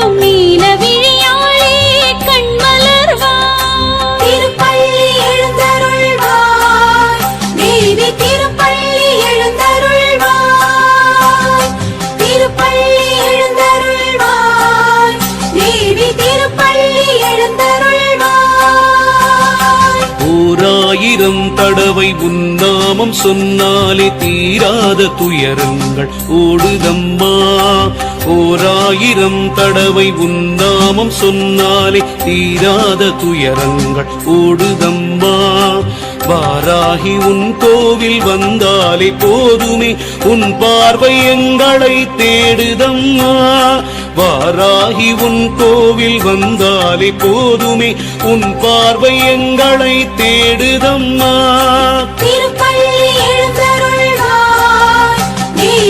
அருளும் நீல விழியாளே கண்மலர்வாய். திருப்பள்ளி எழுந்தருள்வாய் தேவி, திருப்பள்ளி எழுந்தருள்வாய். திருப்பள்ளி எழுந்தருள்வாய் தேவி, திருப்பள்ளி எழுந்தருள்வாய். ஓராயிரம் தடவை உன்னாமம் சொன்னாலே தீராத துயரங்கள் ஓடுதம்மா. ஓராயிரம் தடவை உன்னாமம் சொன்னாலே தீராத துயரங்கள் ஓடுதம்மா. வாராகி உன் கோவில் வந்தாலே போதுமே, உன் பார்வை எங்களை தேடுதம்மா. வாராகி உன் கோவில் வந்தாலே போதுமே, உன் பார்வை எங்களை தேடுதம்மா.